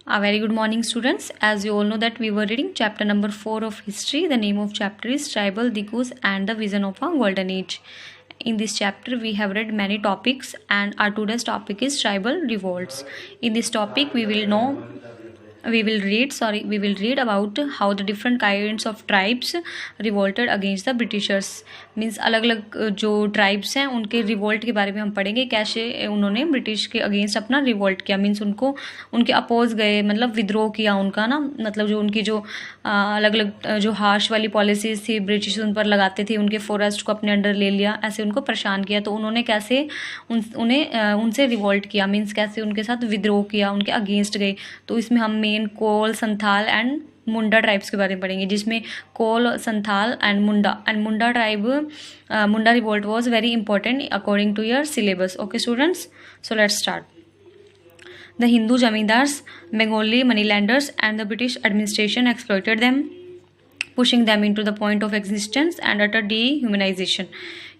A very good morning, students. As you all know that we were reading chapter number 4 of history. The name of chapter is Tribal, the Goose and the Vision of a Golden Age. In this chapter we have read many topics and our today's topic is tribal revolts. In this topic we will read about how the different kinds of tribes revolted against the Britishers. Means अलग अलग जो tribes हैं उनके revolt के बारे में हम पढ़ेंगे, कैसे उन्होंने ब्रिटिश के अगेंस्ट अपना रिवोल्ट किया, मीन्स उनको उनके अपोज गए, मतलब विद्रोह किया उनका ना, मतलब जो उनकी जो अलग अलग जो हार्श वाली पॉलिसीज थी ब्रिटिश उन पर लगाते थे, उनके फॉरेस्ट को अपने अंडर ले लिया, ऐसे उनको परेशान किया, तो उन्होंने कैसे उनसे रिवोल्ट किया, मीन्स कैसे उनके साथ विद्रोह किया, उनके अगेंस्ट गए। तो इसमें हम main Kol, Santhal and Munda tribes के बारे में पढ़ेंगे, जिसमें Kol, Santhal and Munda tribe, Munda revolt was very important according to your syllabus. Okay students, so let's start. The Hindu zamindars, Bengali moneylenders and the British administration exploited them, pushing them into the point of existence and utter dehumanisation.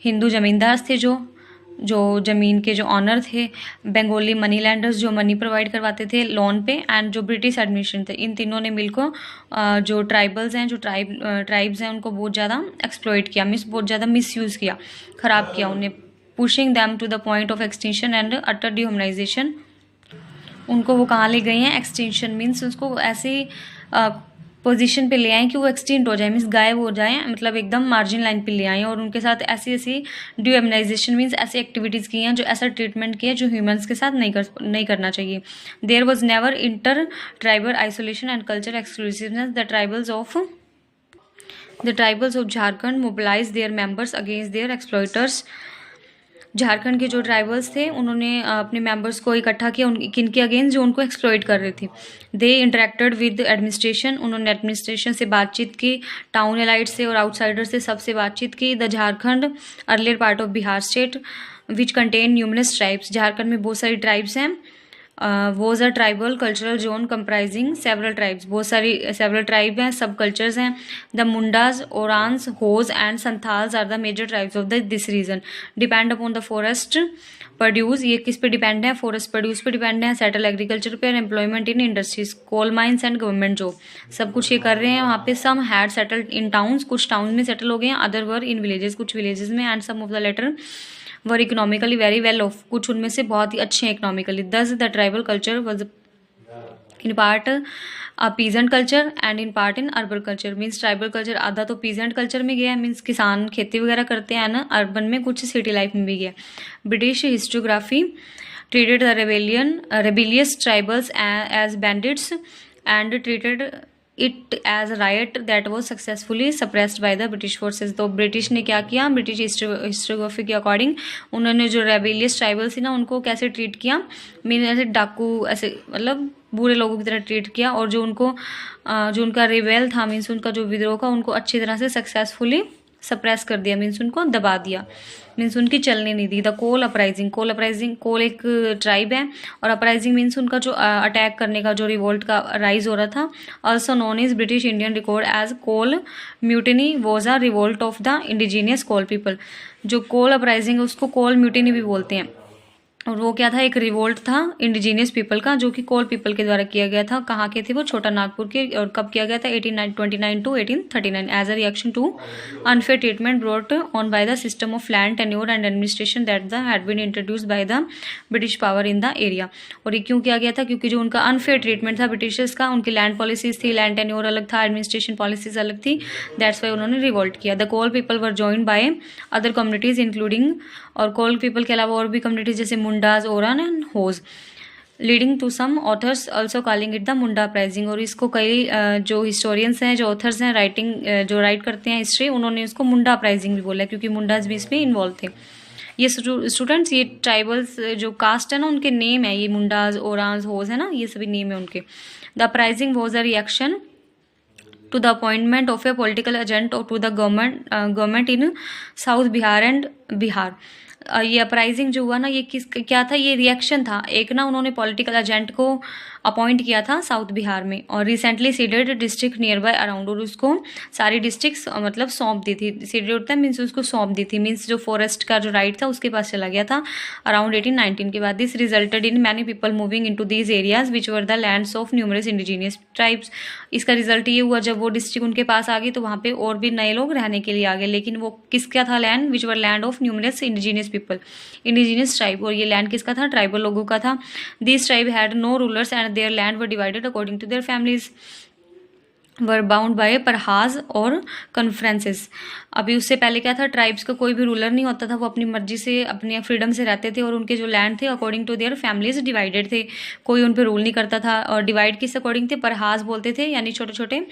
Hindu जमींदार थे जो ज़मीन के जो owner थे, Bengali money lenders जो money provide करवाते थे लोन पे, एंड जो ब्रिटिश एडमिनिस्ट्रेशन थे, इन तीनों ने मिलकर जो ट्राइबल्स हैं, जो ट्राइब्स हैं, उनको बहुत ज़्यादा एक्सप्लॉइट किया, बहुत ज़्यादा मिसयूज़ किया, ख़राब किया उन्हें। Pushing them to the point of extension and utter dehumanisation. उनको वो कहाँ ले गए हैं? एक्सटेंशन मीन्स उसको ऐसे पोजीशन पे ले आए कि वो एक्सटिंक्ट हो जाए, मीन्स गायब हो जाए, मतलब एकदम मार्जिन लाइन पे ले आए, और उनके साथ ऐसी डिह्यूमनाइजेशन मीन्स ऐसी एक्टिविटीज़ की हैं, जो ऐसा ट्रीटमेंट किया जो ह्यूमंस के साथ नहीं करना चाहिए। There was never inter tribal isolation and culture exclusiveness. The tribals of Jharkhand mobilise their members against their exploiters. Jharkhand के जो ट्राइबल्स थे उन्होंने अपने मेंबर्स को इकट्ठा किया किनके अगेंस्ट, जो उनको एक्सप्लॉइट कर रही थी। दे इंटरेक्टेड विद एडमिनिस्ट्रेशन, उन्होंने एडमिनिस्ट्रेशन से बातचीत की, टाउन एलाइट से और आउटसाइडर से सबसे बातचीत की। The Jharkhand earlier part of Bihar state which contain numerous tribes. Jharkhand में बहुत सारी ट्राइब्स हैं। Was a tribal cultural zone comprising several tribes, बहुत सारी सेवरल ट्राइब हैं, सब कल्चर्स हैं। The Mundas, Oraons, Hos and Santhals are the major tribes of this region. Depend upon the forest produce, ये किस पे डिपेंड है? फॉरेस्ट प्रोड्यूस पे डिपेंड है, सेटल एग्रीकल्चर पे, और employment in industries, coal mines and government job, सब कुछ ये कर रहे हैं वहाँ पे। Some had settled in towns, कुछ टाउन में सेटल हो गए हैं, अदर वर इन विलेजेस, कुछ विलेजेस में, and some of the latter were economically very well off, कुछ उनमें से बहुत ही अच्छे हैं economically. Thus the tribal culture was in part peasant culture and in part in urban culture. Means tribal culture आधा तो पीजेंट कल्चर में गया, मीन्स किसान खेती वगैरह करते हैं ना, अर्बन में, कुछ सिटी लाइफ में भी गया। British historiography treated the rebellious tribals as bandits and treated it as right that was successfully suppressed by the British forces. तो ब्रिटिश ने क्या किया? ब्रिटिश हिस्टोग्राफी के अकॉर्डिंग उन्होंने जो रेबेलियस ट्राइबल्स थी ना, उनको कैसे ट्रीट किया? मीन ऐसे डाकू, ऐसे मतलब बुरे लोगों की तरह ट्रीट किया, और जो उनका रिबेल था, मीन्स उनका जो विद्रोह का, उनको अच्छी तरह से सक्सेसफुली सप्रेस कर दिया, मीन्स उनको दबा दिया, मीन्स उनकी चलने नहीं दी। द कोल अपराइजिंग, कोल एक ट्राइब है, और अपराइजिंग मीन्स उनका जो अटैक करने का, जो रिवोल्ट का राइज हो रहा था। Also known is British Indian record as Kol mutiny was a revolt of the indigenous Kol people. जो कोल अपराइजिंग है उसको कोल म्यूटिनी भी बोलते हैं, और वो क्या था? एक रिवोल्ट था इंडिजीनियस पीपल का, जो कि कोल पीपल के द्वारा किया गया था। कहाँ के थे वो? छोटा नागपुर के। और कब किया गया था? 1829 to 1839 as a reaction to unfair treatment brought on by the system of land tenure and administration that had been introduced by the British power in the area. और ये क्यों किया गया था? क्योंकि जो उनका अनफेयर ट्रीटमेंट था ब्रिटिशर्स का, उनकी लैंड पॉलिसीज थी, लैंड टेन्योर अलग था, एडमिनिस्ट्रेशन पॉलिसीज अलग थी, दैट्स वाई उन्होंने रिवोल्ट किया। The Kol people were joined by other communities including, और कोल पीपल के अलावा और भी कम्युनिटीज जैसे Mundas, Oraon and Hos, leading to some authors also calling it the Munda uprising. और इसको कई जो हिस्टोरियंस हैं, जो ऑथर्स हैं, जो राइट करते हैं हिस्ट्री, उन्होंने इसको मुंडा अपराइजिंग भी बोला, क्योंकि मुंडाज भी इसमें इन्वॉल्व थे। ये स्टूडेंट्स, ये ट्राइबल्स जो कास्ट है ना, उनके नेम है, ये मुंडाज, ओरांस, होज है ना, ये सभी नेम है उनके। The uprising was a reaction to the appointment of a political agent or to the government in South Bihar and Bihar. ये अपराइजिंग जो हुआ ना, ये क्या था, ये रिएक्शन था। एक ना उन्होंने पॉलिटिकल एजेंट को अपॉइंट किया था साउथ बिहार में, और recently seeded district near by around, और उसको सारी डिस्ट्रिक्ट मतलब सौंप दी थी। सीडेड होता है मीन्स उसको सौंप दी थी, मीन्स जो फॉरेस्ट का जो राइट था उसके पास चला गया था अराउंड 1819 के बाद। This resulted in many people moving into these areas which were the lands of numerous indigenous tribes. इसका रिजल्ट ये हुआ, जब वो डिस्ट्रिक्ट उनके पास आ गई तो वहाँ पे और भी नए लोग रहने के लिए आ गए, लेकिन वो किसका था land, which were land of numerous indigenous people, indigenous tribe, और ये लैंड किसका था, ट्राइबल लोगों का था। This tribe had no rulers and their land were divided according to their families, were bound by parhas और कॉन्फ्रेंसेस। अभी उससे पहले क्या था, ट्राइब्स का कोई भी रूलर नहीं होता था, वो अपनी मर्जी से अपनी फ्रीडम से रहते थे, और उनके जो लैंड थे according to their families divided थे, कोई उन पर रूल नहीं करता था। और डिवाइड किस अकॉर्डिंग थे, परहाज बोलते थे, यानी छोटे छोटे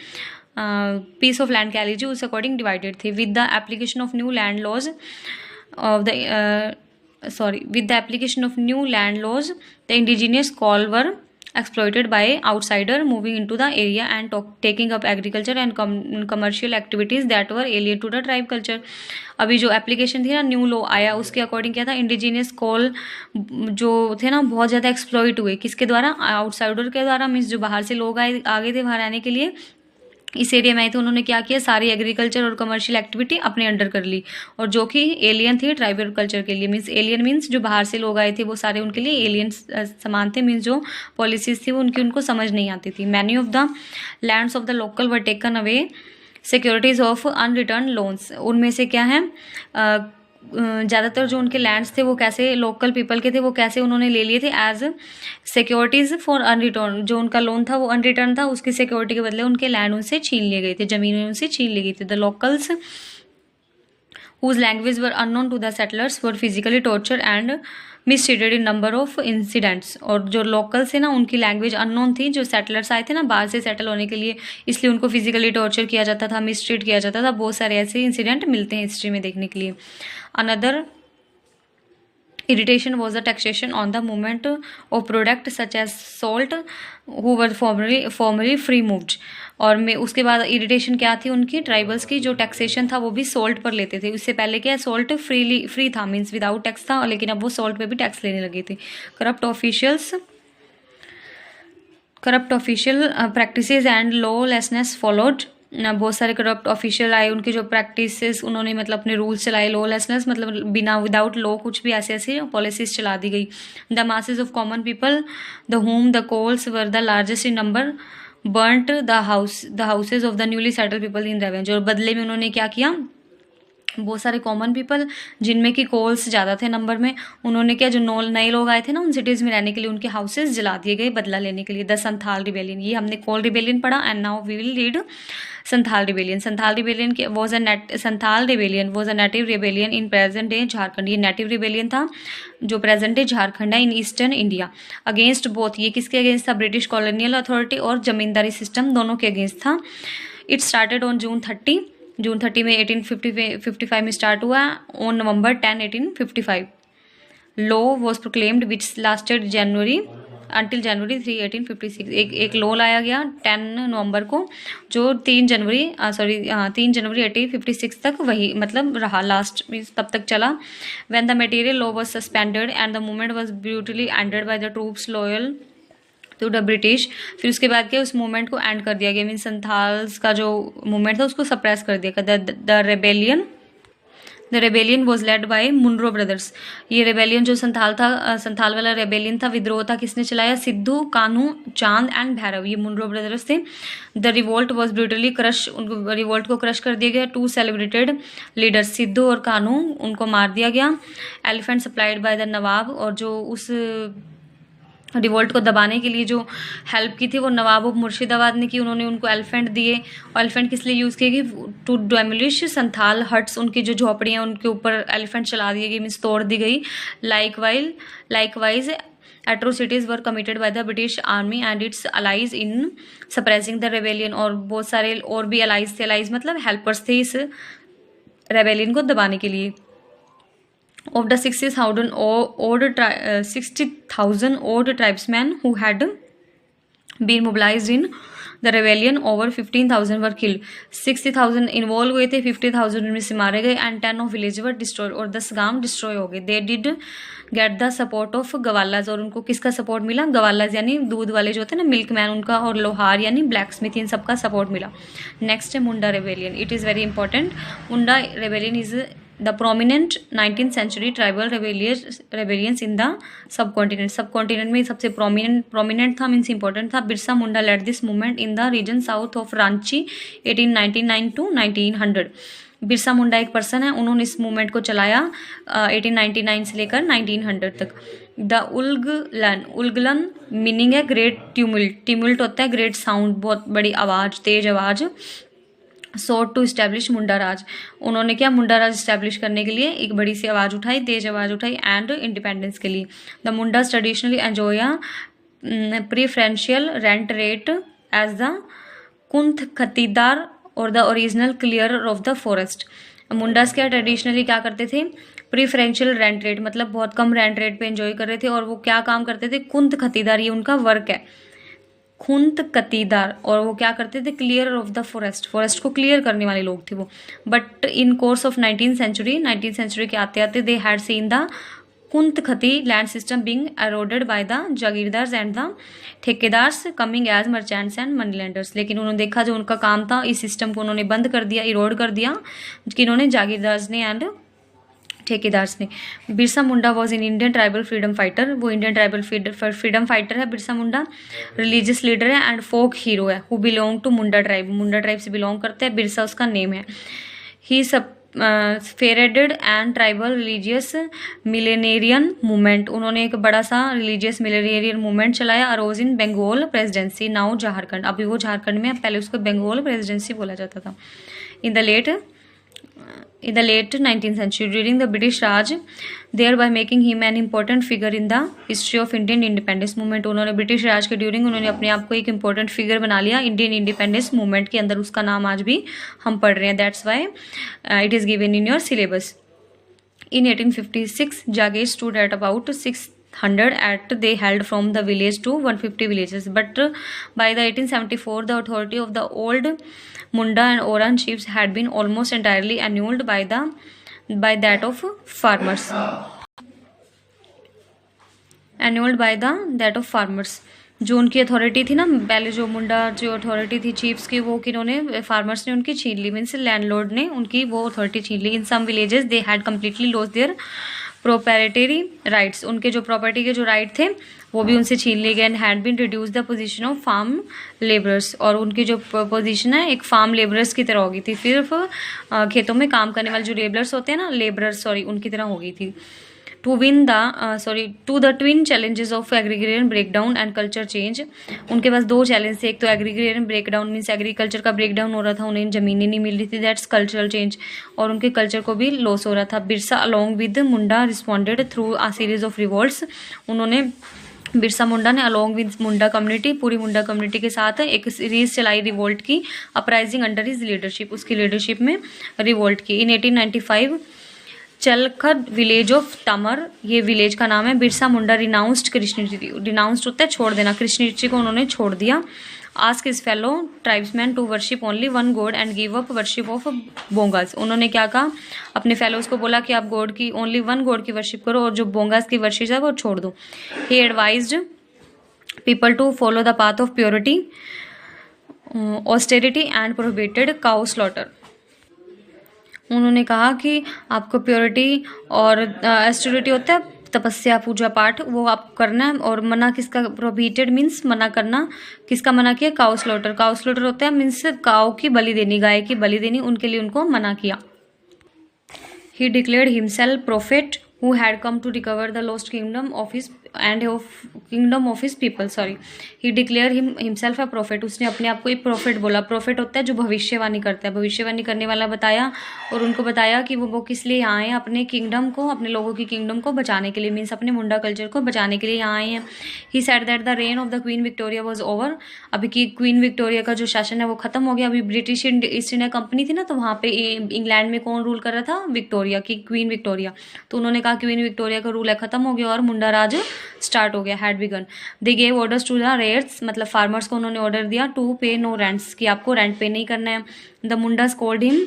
पीस ऑफ लैंड कह लीजिए, उस अकॉर्डिंग डिवाइडेड थे। With the application of new land laws of the with the application of new land laws, the indigenous call were exploited by outsider moving into the area and taking up agriculture and commercial activities that were alien to the tribe culture। अभी जो application थी ना, new law आया, उसके according क्या था, indigenous call जो थे ना बहुत ज़्यादा एक्सप्लॉइट हुए, किसके द्वारा, आउटसाइडर के द्वारा, मीन्स जो बाहर से लोग आ गए थे बाहर रहने के लिए इस एरिया में आए थे, उन्होंने क्या किया, सारी एग्रीकल्चर और कमर्शियल एक्टिविटी अपने अंडर कर ली, और जो कि एलियन थी ट्राइबल कल्चर के लिए, मीन्स एलियन मीन्स जो बाहर से लोग आए थे वो सारे उनके लिए एलियन समान थे, मीन्स जो पॉलिसीज थी वो उनको समझ नहीं आती थी। Many of the lands of the local were taken away securities of unreturned loans. उनमें से क्या है, ज़्यादातर जो उनके लैंड्स थे वो कैसे लोकल पीपल के थे, वो कैसे उन्होंने ले लिए थे एज सिक्योरिटीज फॉर अनरिटर्न। जो उनका लोन था वो अनरिटर्न था, उसकी सिक्योरिटी के बदले उनके लैंड उनसे छीन लिए गए थे, जमीन उनसे छीन ली गई थी। The locals whose language were unknown to the settlers were physically tortured and mistreated in number of incidents। और जो लोकल से ना उनकी लैंग्वेज अननोन थी, जो सेटलर्स आए थे ना बाहर से सेटल होने के लिए, इसलिए उनको फिजिकली टॉर्चर किया जाता था, मिसट्रीट किया जाता था। बहुत सारे ऐसे इंसिडेंट मिलते हैं हिस्ट्री में देखने के लिए। Another irritation was the taxation on the movement of products such as salt who were formerly free moved। और में उसके बाद इरिटेशन क्या थी उनकी, ट्राइबल्स की जो टैक्सेशन था वो भी सोल्ट पर लेते थे। उससे पहले क्या, सोल्ट फ्री था, मीन्स विदाउट टैक्स था, लेकिन अब वो सोल्ट पे भी टैक्स लेने लगे थे। Corrupt official practices and lawlessness followed. बहुत सारे करप्ट ऑफिशियल आए, उनके जो प्रैक्टिसेस उन्होंने मतलब अपने रूल्स चलाए, लॉलेसनेस मतलब बिना विदाउट लॉ कुछ भी ऐसे ऐसे पॉलिसीज चला दी गई। The masses of common people the home the Kols were the largest in number burnt the houses of the newly settle people in revenge. और बदले में उन्होंने क्या किया, बहुत सारे कॉमन पीपल जिनमें कि कोल्स ज़्यादा थे नंबर में, उन्होंने क्या, जो नए लोग आए थे ना उन सिटीज़ में रहने के लिए, उनके हाउसेस जला दिए गए बदला लेने के लिए। द संथाल रिबेलियन, ये हमने कोल रिबेलियन पढ़ा, and now we will read Santhal rebellion. Santhal rebellion was a native rebellion in present day Jharkhand. ये नेटिव रिबेलियन था जो प्रेजेंट डे झारखंड है in eastern India. Against both, ये किसके अगेंस्ट था, ब्रिटिश कॉलोनियल अथॉरिटी और जमींदारी सिस्टम दोनों के अगेंस्ट था। इट स्टार्टेड ऑन जून 30 में 1855 में स्टार्ट हुआ, on November 10 1855 law was proclaimed which lasted until January 3 1856। एक लॉ लाया गया 10 नवंबर को, जो 3 जनवरी 1856 तक वही मतलब रहा, लास्ट तब तक चला। When the martial law was suspended and the movement was brutally ended by the troops loyal to the British. फिर उसके बाद क्या, उस मूवमेंट को एंड कर दिया गया, मीन संथाल्स का जो मूवमेंट था उसको सप्रेस कर दिया गया। The rebellion was led by Munro brothers. ये रेबेलियन जो संथाल वाला रेबेलियन था, विद्रोह था, किसने चलाया, सिद्धू, कान्हू, चांद एंड भैरव, ये मुनरो ब्रदर्स थे। The revolt was brutally crush, उनको रिवोल्ट को क्रश कर दिया गया। 2 सेलिब्रेटेड लीडर्स सिद्धू और कान्हू, उनको मार दिया गया। एलिफेंट सप्लाइड बाय द नवाब, और जो उस रिवोल्ट को दबाने के लिए जो हेल्प की थी वो नवाब ऑफ मुर्शिदाबाद ने की, उन्होंने उनको एलिफेंट दिए। और एलिफेंट किस लिए यूज़ किए गए, टू डेमोलिश संथाल हट्स, उनकी जो झोपड़ियाँ उनके ऊपर एलिफेंट चला दिए गए, मीन्स तोड़ दी गई। Likewise atrocities were committed by the British army and its allies in suppressing the rebellion. और बहुत सारे और भी अलाइज थे, अलाइज मतलब हेल्पर्स थे इस रेबेलियन को दबाने के लिए। Of the 60,000 odd tribesmen who had been mobilized in the rebellion over 15,000 were killed, 60,000 involve हुए थे, 50,000 उनमें से मारे गए, and 10 of village were destroy, और 10 गांव डिस्ट्रॉय हो गए। They did get the support of Gwalas, और उनको किसका सपोर्ट मिला? गवालाज यानी दूध वाले जो होते हैं ना, मिल्क मैन, उनका, और लोहार यानी ब्लैक स्मिथ, इन सबका सपोर्ट मिला। नेक्स्ट है Munda rebellion. It is very important. Munda rebellion is the prominent 19th century tribal rebellions in the subcontinent. Subcontinent में सबसे प्रोमिनेंट था, मीन्स इंपॉर्टेंट था। Birsa Munda led this movement in the region south of Ranchi 1899 to 1900। Birsa Munda एक person है, उन्होंने इस movement को चलाया 1899 से लेकर 1900 तक। द उल्गलन मीनिंग है ग्रेट ट्यूमिल्ट, ट्यूमिल्ट होता है ग्रेट साउंड, बहुत बड़ी आवाज़, तेज आवाज़। सोट टू इस्टेब्लिश मुंडा राज, उन्होंने क्या? मुंडा राज इस्टेब्लिश करने के लिए एक बड़ी सी आवाज़ उठाई, तेज आवाज़ उठाई, एंड इंडिपेंडेंस के लिए। The Mundas traditionally enjoy preferential rent rate as the khuntkattidar और the original clearer of the forest. Mundas क्या ट्रेडिशनली क्या करते थे? प्रीफरेंशियल रेंट रेट, मतलब बहुत कम रेंट रेट पे एंजॉय कर रहे थे, और वो क्या काम करते थे? कुंथ खतीदार, ये उनका वर्क है, खुंत कतीदार, और वो क्या करते थे? Clear of the forest, forest को क्लियर करने वाले लोग थे वो। But in course of 19th century के आते आते they had seen the khuntkatti land system being eroded by the jagirdars and the thekedars coming as merchants and money lenders. लेकिन उन्होंने देखा जो उनका काम था, इस सिस्टम को उन्होंने बंद कर दिया, इरोड कर दिया, किन्होंने? जागीरदार्स ने एंड ठेकेदार्स ने। Birsa Munda was in Indian tribal freedom fighter, वो इंडियन ट्राइबल फ्रीडम फाइटर है बिरसा मुंडा। रिलीजियस लीडर है एंड फोक हीरो है, who belong to Munda tribe, Munda tribe से बिलोंग करते हैं। बिरसा उसका नेम है। ही सब फेरेडेड and tribal religious millenarian movement, उन्होंने एक बड़ा सा रिलीजियस मिलेनियरियन मूवमेंट चलाया। Arose in Bengal presidency, now Jharkhand, अभी वो झारखंड में, पहले उसको बंगाल प्रेसिडेंसी बोला जाता था। In the late 19th century during the British Raj, thereby making him an important figure in the history of Indian independence movement। उन्होंने ब्रिटिश राज के ड्यूरिंग उन्होंने अपने आप को एक इंपॉर्टेंट फिगर बना लिया इंडियन इंडिपेंडेंस मूवमेंट के अंदर, उसका नाम आज भी हम पढ़ रहे हैं। That's why it is given in your syllabus. In 1856, Jagir stood at about 600 at they held from the village to 150 villages. But by the 1874, the authority of the old Munda and Oran chiefs had been almost entirely annulled by that of farmers. जो उनकी authority थी ना, पहले जो मुंडा जो authority थी chiefs की, वो किन्होंने? फार्मर्स ने उनकी छीन ली, मीन्स लैंडलॉर्ड ने उनकी वो अथॉरिटी छीन ली। In some villages they had completely lost their proprietary rights, उनके जो प्रॉपर्टी के जो राइट थे वो भी उनसे छीन लिए गए। And had been reduce the position of farm labourers, और उनकी जो पोजीशन है एक फार्म लेबरर्स की तरह हो गई थी, सिर्फ खेतों में काम करने वाले जो लेबरर्स होते हैं ना, लेबरर्स सॉरी, उनकी तरह हो गई थी। To the twin challenges of agrarian breakdown and culture change, उनके पास दो चैलेंज थे। एक तो एग्रीगेरियन ब्रेकडाउन मीन्स एग्रीकल्चर का ब्रेकडाउन हो रहा था, उन्हें ज़मीनें नहीं मिल रही थी, दैट्स कल्चरल चेंज, और उनके कल्चर को भी लॉस हो रहा था। Birsa along with Munda responded through a series of revolts, उन्होंने बिरसा मुंडा ने अलॉन्ग विद मुंडा कम्युनिटी, पूरी मुंडा कम्युनिटी के साथ एक सीरीज चलाई रिवोल्ट की, अपराइजिंग अंडर हिज लीडरशिप, उसकी लीडरशिप में रिवोल्ट की। इन 1895 चलखद विलेज ऑफ तमर, ये विलेज का नाम है। बिरसा मुंडा रिनाउंस्ड कृष्णजी, रिनाउंस्ड होता है छोड़ देना, कृष्णजी को उन्होंने छोड़ दिया। Ask his fellow tribesmen to worship only one God and give up worship of bongas, उन्होंने क्या कहा? अपने फेलोज को बोला कि आप गॉड की ओनली वन गॉड की वर्शिप करो, और जो बोंगास की वर्शिप है वो छोड़ दो। He advised people to follow the path of purity austerity and prohibited cow slaughter, उन्होंने कहा कि आपको प्योरिटी और ऑस्टेरिटी होता है तपस्या पूजा पाठ, वो आप करना है, और मना किसका? प्रोहिबिटेड मीन्स मना करना, किसका मना किया? काउ स्लॉटर, काउ स्लॉटर होता है मीन्स काउ की बलि देनी, गाय की बलि देनी, उनके लिए उनको मना किया। He declared himself prophet who had come to recover the lost kingdom of his people, sorry, he declared himself a prophet, उसने अपने आप को एक prophet बोला। prophet होता है जो भविष्यवाणी करता है, भविष्यवाणी करने वाला बताया, और उनको बताया कि वो किस लिए यहाँ आए हैं, अपने किंगडम को, अपने लोगों की किंगडम को बचाने के लिए, मीन्स अपने मुंडा कल्चर को बचाने के लिए यहाँ आए हैं। He said that the rain of the queen Victoria was over, अभी की क्वीन विक्टोरिया का जो शासन है वो खत्म हो गया। अभी ब्रिटिश ईस्ट इंडिया कंपनी थी ना, तो वहाँ पे इंग्लैंड में कौन रूल कर रहा था? विक्टोरिया की, क्वीन विक्टोरिया। तो उन्होंने कहा क्वीन विक्टोरिया का रूल है खत्म हो गया और मुंडा राज स्टार्ट हो गया, had begun. They gave orders to the ryots, मतलब फार्मर्स को उन्होंने ऑर्डर दिया, टू पे नो रेंट्स, कि आपको रेंट पे नहीं करना है। द मुंडास कॉल्ड हिम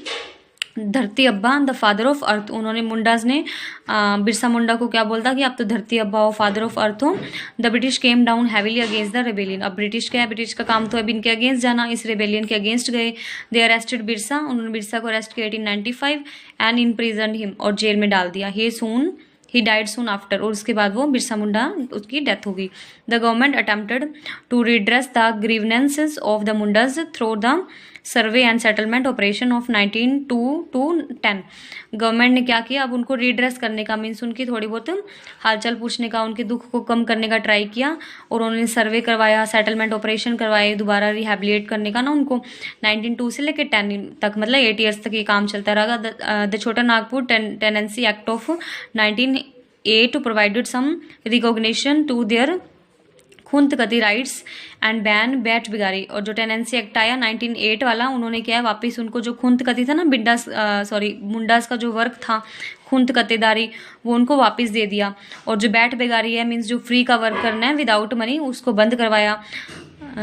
धरती अब्बा द फादर ऑफ अर्थ, उन्होंने मुंडास ने बिरसा मुंडा को क्या बोलता कि आप तो धरती अब्बा हो, फादर ऑफ अर्थ हो। The British came down heavily against the rebellion, अब ब्रिटिश क्या है, ब्रिटिश का काम तो अब इनके अगेंस्ट जाना, इस रेबेलियन के अगेंस्ट गए। दे अरेस्टेड बिरसा, उन्होंने बिरसा को अरेस्ट किया 1895 एंड इन प्रिजन हिम, और जेल में डाल दिया। ही डाइड सून आफ्टर, और उसके बाद वो बिरसा मुंडा उसकी डेथ हो गई। The government attempted to redress the grievances of the Mundas through the survey and settlement operation of 1902 to 10। Government ने क्या किया, अब उनको रिड्रेस करने का, मीन्स उनकी थोड़ी बहुत हालचाल पूछने का, उनके दुख को कम करने का ट्राई किया, और उन्होंने सर्वे करवाया, सेटलमेंट ऑपरेशन करवाए, दोबारा रिहेबिलिटेट करने का ना उनको। 1902 से लेकर 10 तक, मतलब 8 ईयर्स तक ये काम चलता रहा। The Chota Nagpur tenancy act of 1908 provided some recognition to their khuntkatti rights and ban beth begari, और जो टेनेंसी एक्ट आया 1908 वाला, उन्होंने क्या है, वापस उनको जो खुंतकती था ना, मुंडास का जो वर्क था खुंतकतेदारी, वो उनको वापस दे दिया। और जो बैट बिगारी है, मीन्स जो फ्री का वर्क करना है विदाउट मनी, उसको बंद करवाया।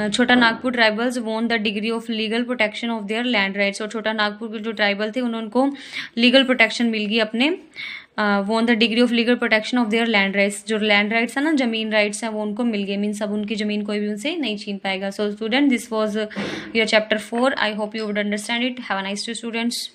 छोटा Nagpur tribals won the degree of legal protection of their land rights, और छोटा नागपुर के जो ट्राइबल थे उनको लीगल प्रोटेक्शन मिल गई अपने, won the degree of legal protection of their land rights, जो लैंड राइट्स है ना, जमीन राइट्स हैं, वो उनको मिल गए, मीन्स अब उनकी जमीन कोई भी उनसे नहीं छीन पाएगा। So student, this was your chapter 4। I hope you would understand it. Have a nice day students.